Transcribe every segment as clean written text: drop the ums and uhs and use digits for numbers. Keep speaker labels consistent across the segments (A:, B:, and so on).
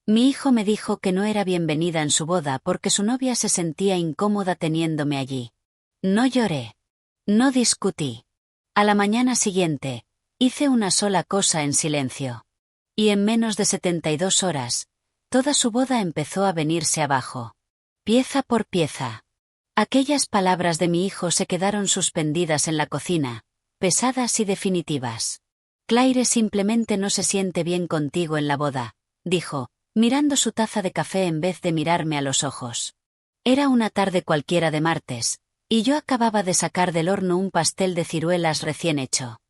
A: Mi hijo me dijo que no era bienvenida en su boda porque su novia se sentía incómoda teniéndome allí. No lloré. No discutí. A la mañana siguiente, hice una sola cosa en silencio. Y en menos de 72 horas, toda su boda empezó a venirse abajo. Pieza por pieza. Aquellas palabras de mi hijo se quedaron suspendidas en la cocina, pesadas y definitivas. Claire simplemente no se siente bien contigo en la boda, dijo, mirando su taza de café en vez de mirarme a los ojos. Era una tarde cualquiera de martes, y yo acababa de sacar del horno un pastel de ciruelas recién hecho.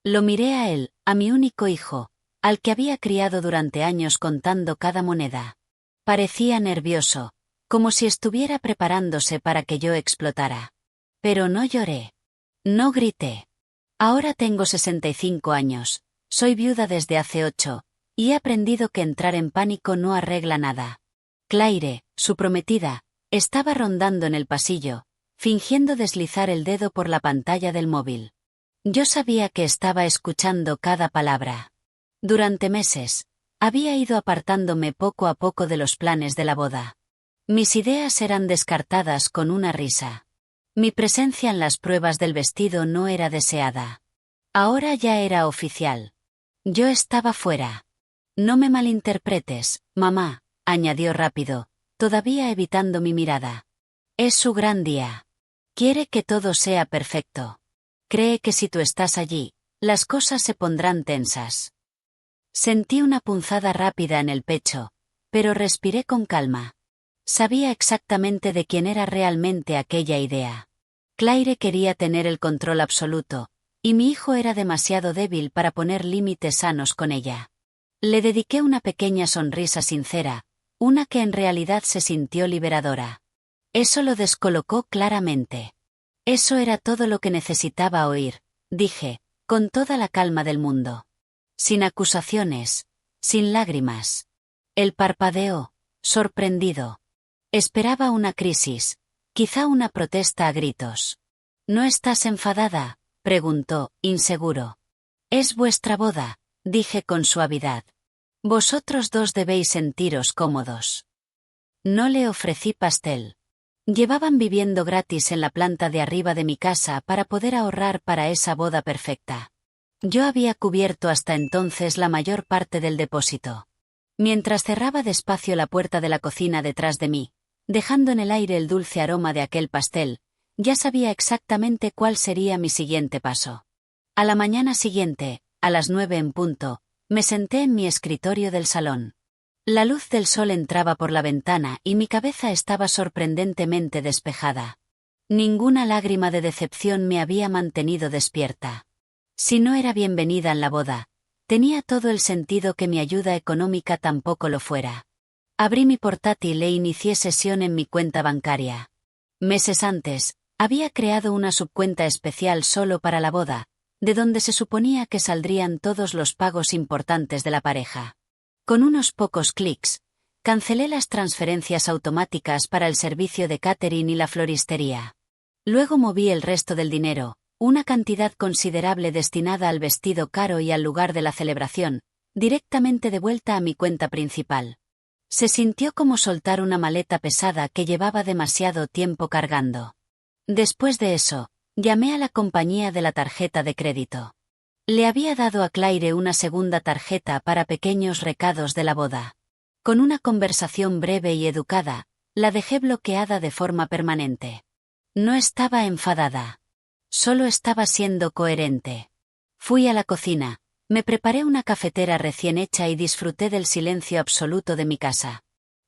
A: Lo miré a él, a mi único hijo, al que había criado durante años contando cada moneda. Parecía nervioso, como si estuviera preparándose para que yo explotara. Pero no lloré. No grité. Ahora tengo 65 años, soy viuda desde hace 8, y he aprendido que entrar en pánico no arregla nada. Claire, su prometida, estaba rondando en el pasillo, fingiendo deslizar el dedo por la pantalla del móvil. Yo sabía que estaba escuchando cada palabra. Durante meses, había ido apartándome poco a poco de los planes de la boda. Mis ideas eran descartadas con una risa. Mi presencia en las pruebas del vestido no era deseada. Ahora ya era oficial. Yo estaba fuera. No me malinterpretes, mamá, añadió rápido, todavía evitando mi mirada. Es su gran día. Quiere que todo sea perfecto. Cree que si tú estás allí, las cosas se pondrán tensas. Sentí una punzada rápida en el pecho, pero respiré con calma. Sabía exactamente de quién era realmente aquella idea. Claire quería tener el control absoluto, y mi hijo era demasiado débil para poner límites sanos con ella. Le dediqué una pequeña sonrisa sincera, una que en realidad se sintió liberadora. Eso lo descolocó claramente. Eso era todo lo que necesitaba oír, dije, con toda la calma del mundo. Sin acusaciones, sin lágrimas. Él parpadeó, sorprendido. Esperaba una crisis, quizá una protesta a gritos. ¿No estás enfadada?, preguntó, inseguro. Es vuestra boda, dije con suavidad. Vosotros dos debéis sentiros cómodos. No le ofrecí pastel. Llevaban viviendo gratis en la planta de arriba de mi casa para poder ahorrar para esa boda perfecta. Yo había cubierto hasta entonces la mayor parte del depósito. Mientras cerraba despacio la puerta de la cocina detrás de mí, dejando en el aire el dulce aroma de aquel pastel, ya sabía exactamente cuál sería mi siguiente paso. A la mañana siguiente, a las 9 en punto, me senté en mi escritorio del salón. La luz del sol entraba por la ventana y mi cabeza estaba sorprendentemente despejada. Ninguna lágrima de decepción me había mantenido despierta. Si no era bienvenida en la boda, tenía todo el sentido que mi ayuda económica tampoco lo fuera. Abrí mi portátil e inicié sesión en mi cuenta bancaria. Meses antes, había creado una subcuenta especial solo para la boda, de donde se suponía que saldrían todos los pagos importantes de la pareja. Con unos pocos clics, cancelé las transferencias automáticas para el servicio de catering y la floristería. Luego moví el resto del dinero, una cantidad considerable destinada al vestido caro y al lugar de la celebración, directamente de vuelta a mi cuenta principal. Se sintió como soltar una maleta pesada que llevaba demasiado tiempo cargando. Después de eso, llamé a la compañía de la tarjeta de crédito. Le había dado a Claire una segunda tarjeta para pequeños recados de la boda. Con una conversación breve y educada, la dejé bloqueada de forma permanente. No estaba enfadada. Solo estaba siendo coherente. Fui a la cocina, me preparé una cafetera recién hecha y disfruté del silencio absoluto de mi casa.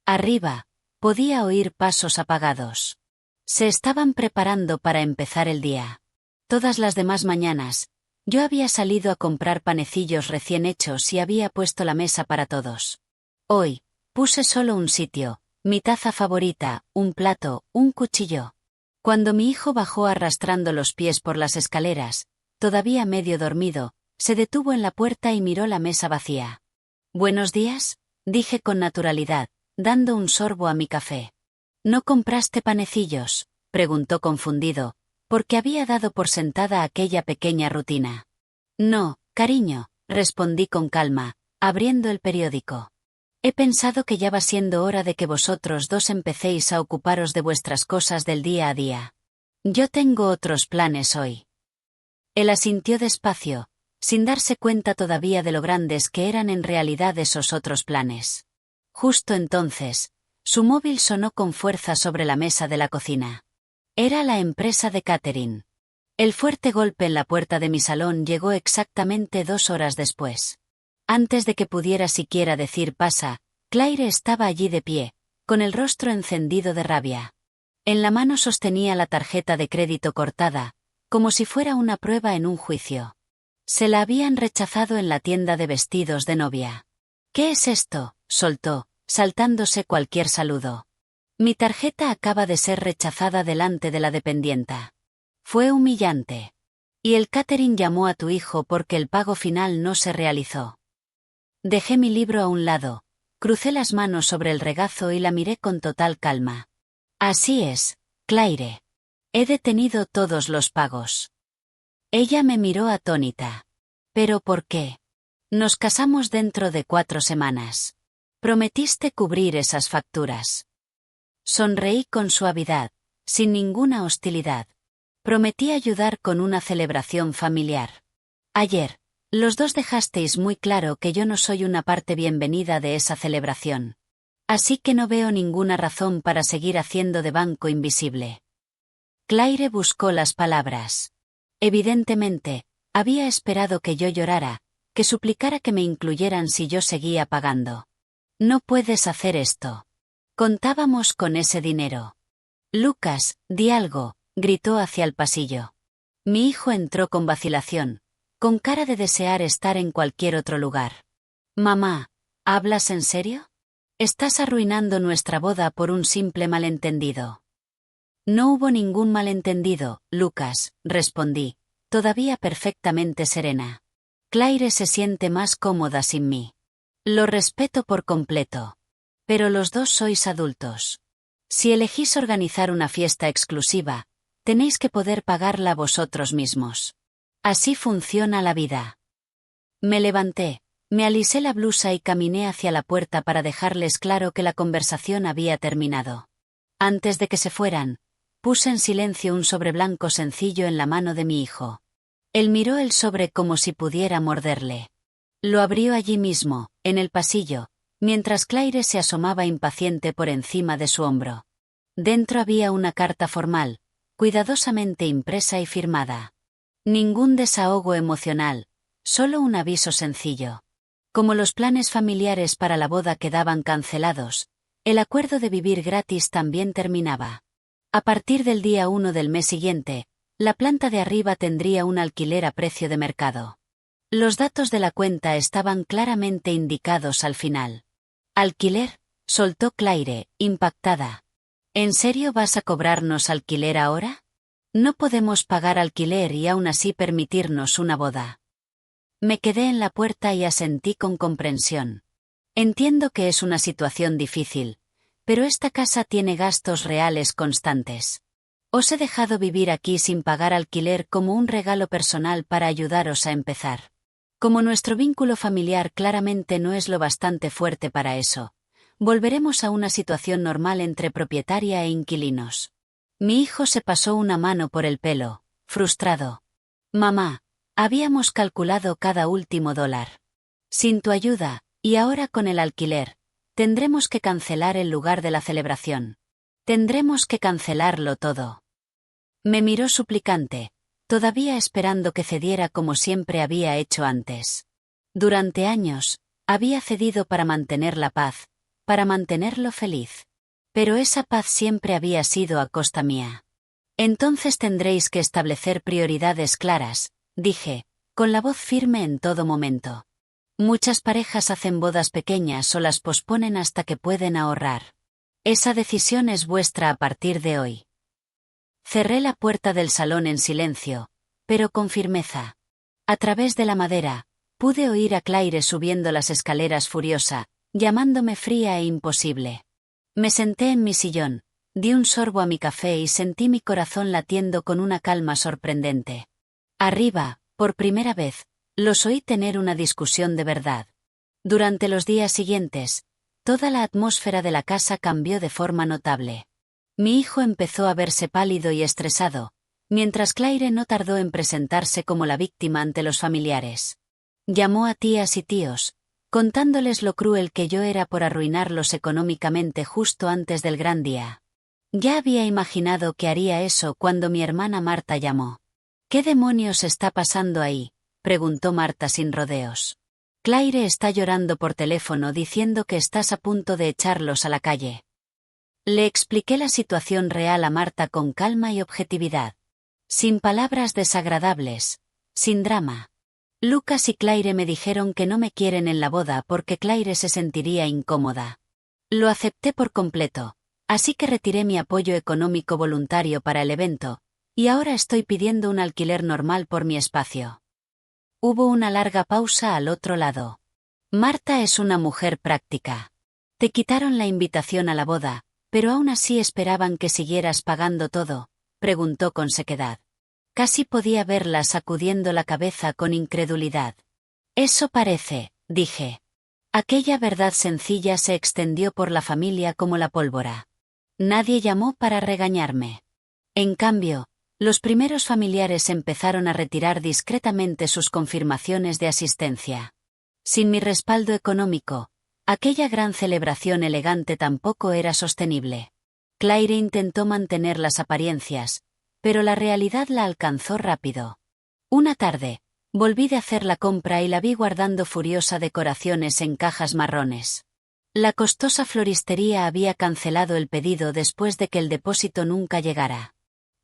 A: Arriba, podía oír pasos apagados. Se estaban preparando para empezar el día. Todas las demás mañanas, yo había salido a comprar panecillos recién hechos y había puesto la mesa para todos. Hoy, puse solo un sitio, mi taza favorita, un plato, un cuchillo. Cuando mi hijo bajó arrastrando los pies por las escaleras, todavía medio dormido, se detuvo en la puerta y miró la mesa vacía. «Buenos días», dije con naturalidad, dando un sorbo a mi café. «¿No compraste panecillos?», preguntó confundido, porque había dado por sentada aquella pequeña rutina. «No, cariño», respondí con calma, abriendo el periódico. He pensado que ya va siendo hora de que vosotros dos empecéis a ocuparos de vuestras cosas del día a día. Yo tengo otros planes hoy. Él asintió despacio, sin darse cuenta todavía de lo grandes que eran en realidad esos otros planes. Justo entonces, su móvil sonó con fuerza sobre la mesa de la cocina. Era la empresa de catering. El fuerte golpe en la puerta de mi salón llegó exactamente 2 horas después. Antes de que pudiera siquiera decir pasa, Claire estaba allí de pie, con el rostro encendido de rabia. En la mano sostenía la tarjeta de crédito cortada, como si fuera una prueba en un juicio. Se la habían rechazado en la tienda de vestidos de novia. «¿Qué es esto?», soltó, saltándose cualquier saludo. «Mi tarjeta acaba de ser rechazada delante de la dependienta». Fue humillante. «Y el catering llamó a tu hijo porque el pago final no se realizó». Dejé mi libro a un lado, crucé las manos sobre el regazo y la miré con total calma. «Así es, Claire. He detenido todos los pagos». Ella me miró atónita. «¿Pero por qué? Nos casamos dentro de 4 semanas. Prometiste cubrir esas facturas». Sonreí con suavidad, sin ninguna hostilidad. Prometí ayudar con una celebración familiar. Ayer, los dos dejasteis muy claro que yo no soy una parte bienvenida de esa celebración. Así que no veo ninguna razón para seguir haciendo de banco invisible. Claire buscó las palabras. Evidentemente, había esperado que yo llorara, que suplicara que me incluyeran si yo seguía pagando. «No puedes hacer esto. Contábamos con ese dinero». «Lucas, di algo», gritó hacia el pasillo. Mi hijo entró con vacilación, con cara de desear estar en cualquier otro lugar. «Mamá, ¿hablas en serio? Estás arruinando nuestra boda por un simple malentendido». «No hubo ningún malentendido, Lucas», respondí, todavía perfectamente serena. «Claire se siente más cómoda sin mí. Lo respeto por completo. Pero los dos sois adultos. Si elegís organizar una fiesta exclusiva, tenéis que poder pagarla vosotros mismos. Así funciona la vida». Me levanté, me alisé la blusa y caminé hacia la puerta para dejarles claro que la conversación había terminado. Antes de que se fueran, puse en silencio un sobre blanco sencillo en la mano de mi hijo. Él miró el sobre como si pudiera morderle. Lo abrió allí mismo, en el pasillo, mientras Claire se asomaba impaciente por encima de su hombro. Dentro había una carta formal, cuidadosamente impresa y firmada. Ningún desahogo emocional, solo un aviso sencillo. Como los planes familiares para la boda quedaban cancelados, el acuerdo de vivir gratis también terminaba. A partir del día 1 del mes siguiente, la planta de arriba tendría un alquiler a precio de mercado. Los datos de la cuenta estaban claramente indicados al final. «¿Alquiler?», soltó Claire, impactada. «¿En serio vas a cobrarnos alquiler ahora? No podemos pagar alquiler y aún así permitirnos una boda». Me quedé en la puerta y asentí con comprensión. Entiendo que es una situación difícil, pero esta casa tiene gastos reales constantes. Os he dejado vivir aquí sin pagar alquiler como un regalo personal para ayudaros a empezar. Como nuestro vínculo familiar claramente no es lo bastante fuerte para eso, volveremos a una situación normal entre propietaria e inquilinos». Mi hijo se pasó una mano por el pelo, frustrado. «Mamá, habíamos calculado cada último dólar. Sin tu ayuda, y ahora con el alquiler, tendremos que cancelar el lugar de la celebración. Tendremos que cancelarlo todo». Me miró suplicante, todavía esperando que cediera como siempre había hecho antes. Durante años, había cedido para mantener la paz, para mantenerlo feliz. Pero esa paz siempre había sido a costa mía. «Entonces tendréis que establecer prioridades claras», dije, con la voz firme en todo momento. «Muchas parejas hacen bodas pequeñas o las posponen hasta que pueden ahorrar. Esa decisión es vuestra a partir de hoy». Cerré la puerta del salón en silencio, pero con firmeza. A través de la madera, pude oír a Claire subiendo las escaleras furiosa, llamándome fría e imposible. Me senté en mi sillón, di un sorbo a mi café y sentí mi corazón latiendo con una calma sorprendente. Arriba, por primera vez, los oí tener una discusión de verdad. Durante los días siguientes, Toda la atmósfera de la casa cambió de forma notable. Mi hijo empezó a verse pálido y estresado, mientras Claire no tardó en presentarse como la víctima ante los familiares. Llamó a tías y tíos, contándoles lo cruel que yo era por arruinarlos económicamente justo antes del gran día. Ya había imaginado que haría eso cuando mi hermana Marta llamó. ¿Qué demonios está pasando ahí?, preguntó Marta sin rodeos. Claire está llorando por teléfono diciendo que estás a punto de echarlos a la calle. Le expliqué la situación real a Marta con calma y objetividad. Sin palabras desagradables, sin drama. Lucas y Claire me dijeron que no me quieren en la boda porque Claire se sentiría incómoda. Lo acepté por completo, así que retiré mi apoyo económico voluntario para el evento, y ahora estoy pidiendo un alquiler normal por mi espacio. Hubo una larga pausa al otro lado. Marta es una mujer práctica. Te quitaron la invitación a la boda, pero aún así esperaban que siguieras pagando todo, preguntó con sequedad. Casi podía verla sacudiendo la cabeza con incredulidad. Eso parece, dije. Aquella verdad sencilla se extendió por la familia como la pólvora. Nadie llamó para regañarme. En cambio, los primeros familiares empezaron a retirar discretamente sus confirmaciones de asistencia. Sin mi respaldo económico, aquella gran celebración elegante tampoco era sostenible. Claire intentó mantener las apariencias, pero la realidad la alcanzó rápido. Una tarde, volví de hacer la compra y la vi guardando furiosa decoraciones en cajas marrones. La costosa floristería había cancelado el pedido después de que el depósito nunca llegara.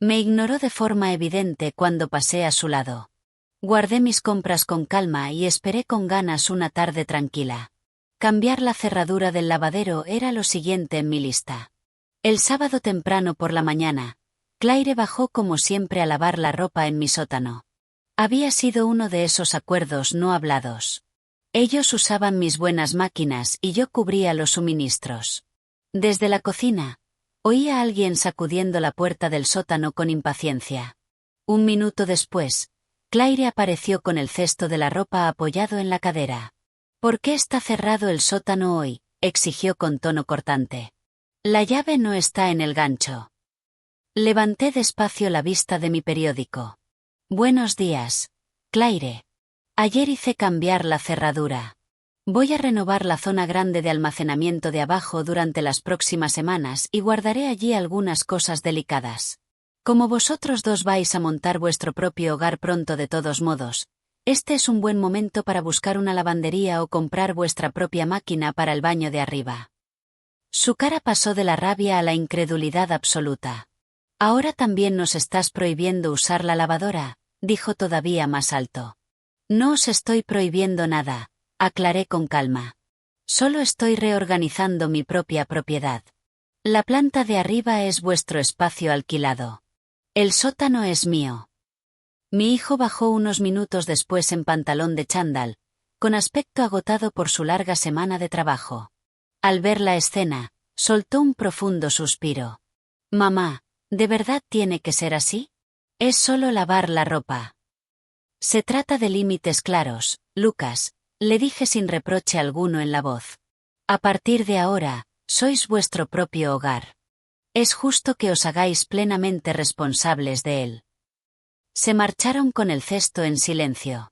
A: Me ignoró de forma evidente cuando pasé a su lado. Guardé mis compras con calma y esperé con ganas una tarde tranquila. Cambiar la cerradura del lavadero era lo siguiente en mi lista. El sábado temprano por la mañana, Claire bajó como siempre a lavar la ropa en mi sótano. Había sido uno de esos acuerdos no hablados. Ellos usaban mis buenas máquinas y yo cubría los suministros. Desde la cocina, oía a alguien sacudiendo la puerta del sótano con impaciencia. Un minuto después, Claire apareció con el cesto de la ropa apoyado en la cadera. ¿Por qué está cerrado el sótano hoy?, exigió con tono cortante. La llave no está en el gancho. Levanté despacio la vista de mi periódico. Buenos días, Claire. Ayer hice cambiar la cerradura. Voy a renovar la zona grande de almacenamiento de abajo durante las próximas semanas y guardaré allí algunas cosas delicadas. Como vosotros dos vais a montar vuestro propio hogar pronto de todos modos, este es un buen momento para buscar una lavandería o comprar vuestra propia máquina para el baño de arriba. Su cara pasó de la rabia a la incredulidad absoluta. «¿Ahora también nos estás prohibiendo usar la lavadora?», dijo todavía más alto. «No os estoy prohibiendo nada», aclaré con calma. «Solo estoy reorganizando mi propia propiedad. La planta de arriba es vuestro espacio alquilado. El sótano es mío». Mi hijo bajó unos minutos después en pantalón de chándal, con aspecto agotado por su larga semana de trabajo. Al ver la escena, soltó un profundo suspiro. «Mamá, ¿de verdad tiene que ser así? Es solo lavar la ropa». «Se trata de límites claros, Lucas», le dije sin reproche alguno en la voz. «A partir de ahora, sois vuestro propio hogar. Es justo que os hagáis plenamente responsables de él». Se marcharon con el cesto en silencio.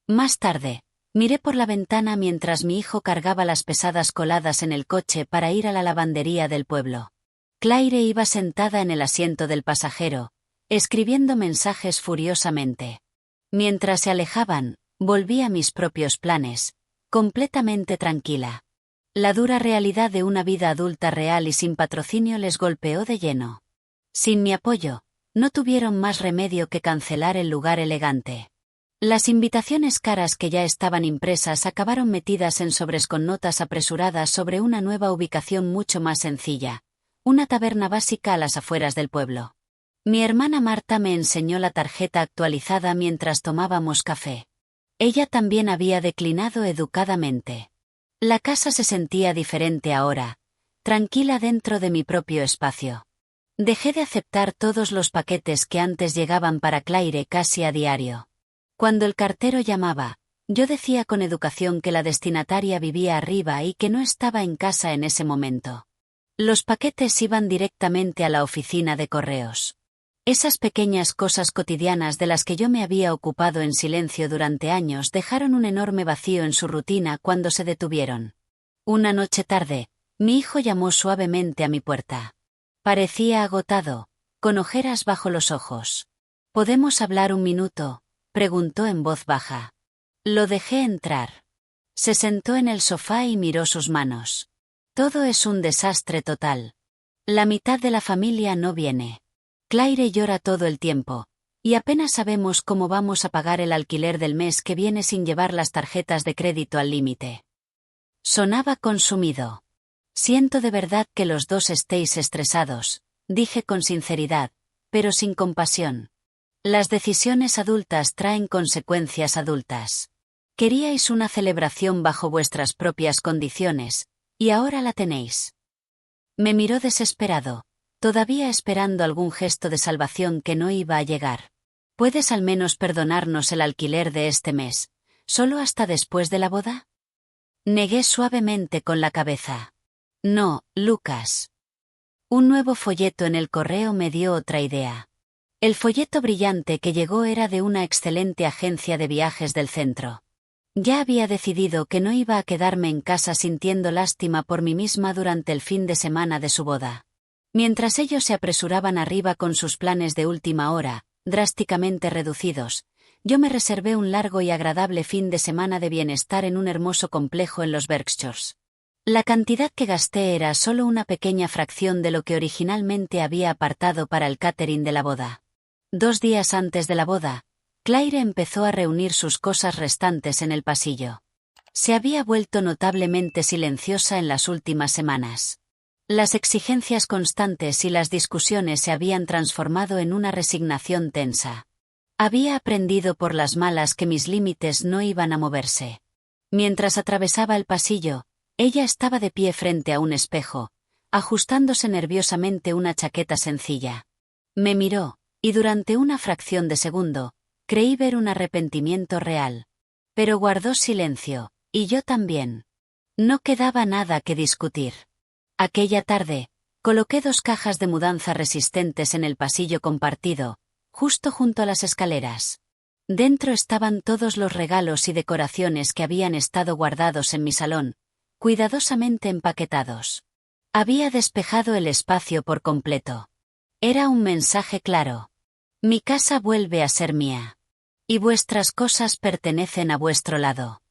A: Más tarde, miré por la ventana mientras mi hijo cargaba las pesadas coladas en el coche para ir a la lavandería del pueblo. Claire iba sentada en el asiento del pasajero, escribiendo mensajes furiosamente. Mientras se alejaban, volví a mis propios planes, completamente tranquila. La dura realidad de una vida adulta real y sin patrocinio les golpeó de lleno. Sin mi apoyo, no tuvieron más remedio que cancelar el lugar elegante. Las invitaciones caras que ya estaban impresas acabaron metidas en sobres con notas apresuradas sobre una nueva ubicación mucho más sencilla, una taberna básica a las afueras del pueblo. Mi hermana Marta me enseñó la tarjeta actualizada mientras tomábamos café. Ella también había declinado educadamente. La casa se sentía diferente ahora, tranquila dentro de mi propio espacio. Dejé de aceptar todos los paquetes que antes llegaban para Claire casi a diario. Cuando el cartero llamaba, Yo decía con educación que la destinataria vivía arriba y que no estaba en casa en ese momento. Los paquetes iban directamente a la oficina de correos. Esas pequeñas cosas cotidianas de las que yo me había ocupado en silencio durante años dejaron un enorme vacío en su rutina cuando se detuvieron. Una noche tarde, mi hijo llamó suavemente a mi puerta. Parecía agotado, con ojeras bajo los ojos. ¿Podemos hablar un minuto?, preguntó en voz baja. Lo dejé entrar. Se sentó en el sofá y miró sus manos. Todo es un desastre total. La mitad de la familia no viene. Claire llora todo el tiempo, y apenas sabemos cómo vamos a pagar el alquiler del mes que viene sin llevar las tarjetas de crédito al límite. Sonaba consumido. Siento de verdad que los dos estéis estresados, dije con sinceridad, pero sin compasión. Las decisiones adultas traen consecuencias adultas. Queríais una celebración bajo vuestras propias condiciones, y ahora la tenéis. Me miró desesperado, todavía esperando algún gesto de salvación que no iba a llegar. ¿Puedes al menos perdonarnos el alquiler de este mes, solo hasta después de la boda? Negué suavemente con la cabeza. No, Lucas. Un nuevo folleto en el correo me dio otra idea. El folleto brillante que llegó era de una excelente agencia de viajes del centro. Ya había decidido que no iba a quedarme en casa sintiendo lástima por mí misma durante el fin de semana de su boda. Mientras ellos se apresuraban arriba con sus planes de última hora, drásticamente reducidos, yo me reservé un largo y agradable fin de semana de bienestar en un hermoso complejo en los Berkshires. La cantidad que gasté era solo una pequeña fracción de lo que originalmente había apartado para el catering de la boda. 2 días antes de la boda, Claire empezó a reunir sus cosas restantes en el pasillo. Se había vuelto notablemente silenciosa en las últimas semanas. Las exigencias constantes y las discusiones se habían transformado en una resignación tensa. Había aprendido por las malas que mis límites no iban a moverse. Mientras atravesaba el pasillo, ella estaba de pie frente a un espejo, ajustándose nerviosamente una chaqueta sencilla. Me miró, y durante una fracción de segundo, creí ver un arrepentimiento real. Pero guardó silencio, y yo también. No quedaba nada que discutir. Aquella tarde, coloqué 2 cajas de mudanza resistentes en el pasillo compartido, justo junto a las escaleras. Dentro estaban todos los regalos y decoraciones que habían estado guardados en mi salón, cuidadosamente empaquetados. Había despejado el espacio por completo. Era un mensaje claro. Mi casa vuelve a ser mía. Y vuestras cosas pertenecen a vuestro lado.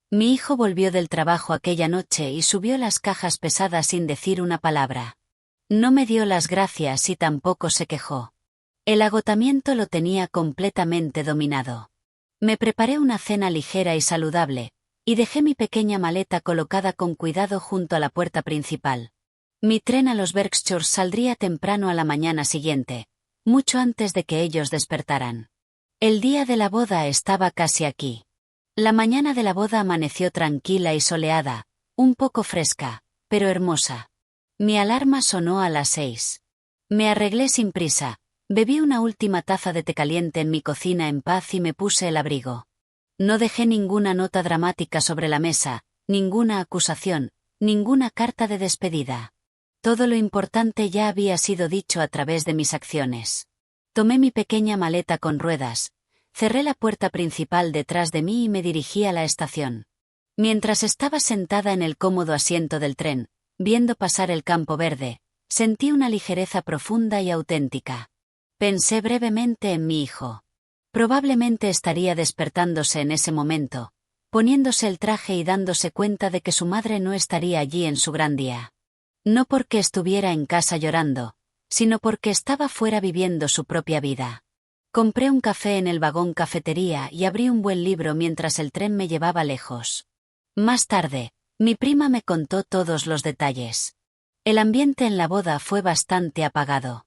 A: Mi hijo volvió del trabajo aquella noche y subió las cajas pesadas sin decir una palabra. No me dio las gracias y tampoco se quejó. El agotamiento lo tenía completamente dominado. Me preparé una cena ligera y saludable, y dejé mi pequeña maleta colocada con cuidado junto a la puerta principal. Mi tren a los Berkshires saldría temprano a la mañana siguiente, mucho antes de que ellos despertaran. El día de la boda estaba casi aquí. La mañana de la boda amaneció tranquila y soleada, un poco fresca, pero hermosa. Mi alarma sonó a las 6. Me arreglé sin prisa, bebí una última taza de té caliente en mi cocina en paz y me puse el abrigo. No dejé ninguna nota dramática sobre la mesa, ninguna acusación, ninguna carta de despedida. Todo lo importante ya había sido dicho a través de mis acciones. Tomé mi pequeña maleta con ruedas, cerré la puerta principal detrás de mí y me dirigí a la estación. Mientras estaba sentada en el cómodo asiento del tren, viendo pasar el campo verde, sentí una ligereza profunda y auténtica. Pensé brevemente en mi hijo. Probablemente estaría despertándose en ese momento, poniéndose el traje y dándose cuenta de que su madre no estaría allí en su gran día. No porque estuviera en casa llorando, sino porque estaba fuera viviendo su propia vida. Compré un café en el vagón cafetería y abrí un buen libro mientras el tren me llevaba lejos. Más tarde, mi prima me contó todos los detalles. El ambiente en la boda fue bastante apagado.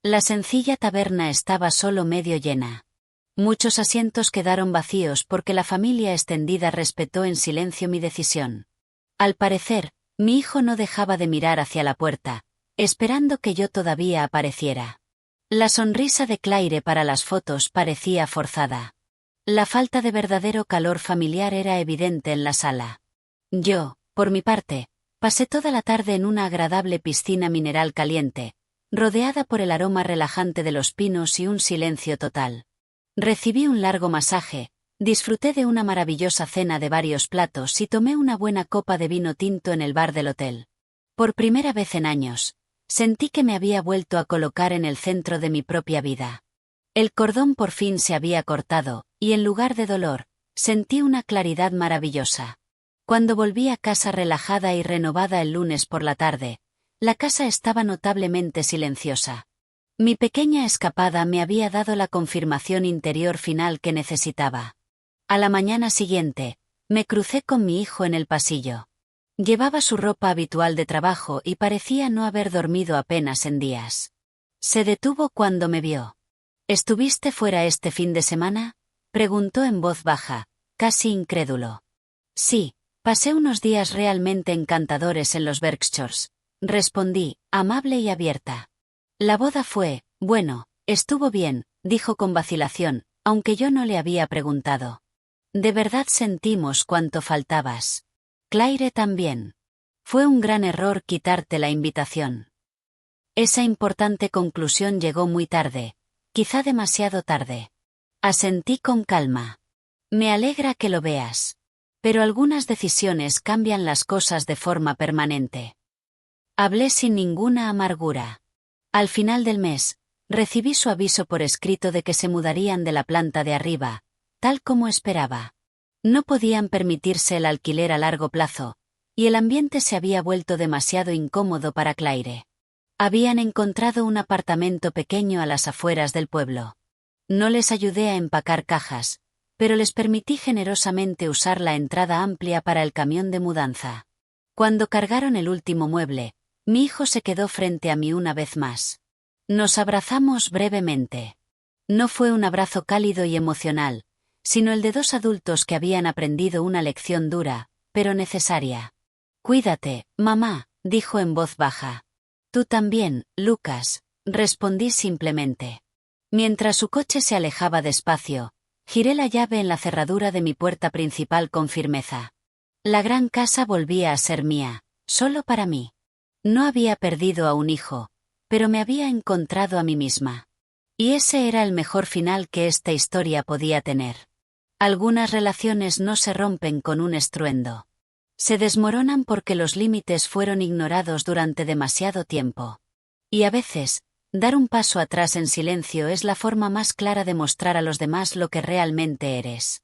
A: La sencilla taberna estaba solo medio llena. Muchos asientos quedaron vacíos porque la familia extendida respetó en silencio mi decisión. Al parecer, mi hijo no dejaba de mirar hacia la puerta, esperando que yo todavía apareciera. La sonrisa de Claire para las fotos parecía forzada. La falta de verdadero calor familiar era evidente en la sala. Yo, por mi parte, pasé toda la tarde en una agradable piscina mineral caliente, rodeada por el aroma relajante de los pinos y un silencio total. Recibí un largo masaje, disfruté de una maravillosa cena de varios platos y tomé una buena copa de vino tinto en el bar del hotel. Por primera vez en años, sentí que me había vuelto a colocar en el centro de mi propia vida. El cordón por fin se había cortado, y en lugar de dolor, sentí una claridad maravillosa. Cuando volví a casa relajada y renovada el lunes por la tarde, la casa estaba notablemente silenciosa. Mi pequeña escapada me había dado la confirmación interior final que necesitaba. A la mañana siguiente, me crucé con mi hijo en el pasillo. Llevaba su ropa habitual de trabajo y parecía no haber dormido apenas en días. Se detuvo cuando me vio. ¿Estuviste fuera este fin de semana?, preguntó en voz baja, casi incrédulo. Sí, pasé unos días realmente encantadores en los Berkshires, respondí, amable y abierta. La boda fue, bueno, estuvo bien, dijo con vacilación, aunque yo no le había preguntado. De verdad sentimos cuánto faltabas. Claire también. Fue un gran error quitarte la invitación. Esa importante conclusión llegó muy tarde, quizá demasiado tarde. Asentí con calma. Me alegra que lo veas. Pero algunas decisiones cambian las cosas de forma permanente. Hablé sin ninguna amargura. Al final del mes, recibí su aviso por escrito de que se mudarían de la planta de arriba, tal como esperaba. No podían permitirse el alquiler a largo plazo, y el ambiente se había vuelto demasiado incómodo para Claire. Habían encontrado un apartamento pequeño a las afueras del pueblo. No les ayudé a empacar cajas, pero les permití generosamente usar la entrada amplia para el camión de mudanza. Cuando cargaron el último mueble, mi hijo se quedó frente a mí una vez más. Nos abrazamos brevemente. No fue un abrazo cálido y emocional, sino el de dos adultos que habían aprendido una lección dura, pero necesaria. Cuídate, mamá, dijo en voz baja. Tú también, Lucas, respondí simplemente. Mientras su coche se alejaba despacio, giré la llave en la cerradura de mi puerta principal con firmeza. La gran casa volvía a ser mía, solo para mí. No había perdido a un hijo, pero me había encontrado a mí misma. Y ese era el mejor final que esta historia podía tener. Algunas relaciones no se rompen con un estruendo. Se desmoronan porque los límites fueron ignorados durante demasiado tiempo. Y a veces, dar un paso atrás en silencio es la forma más clara de mostrar a los demás lo que realmente eres.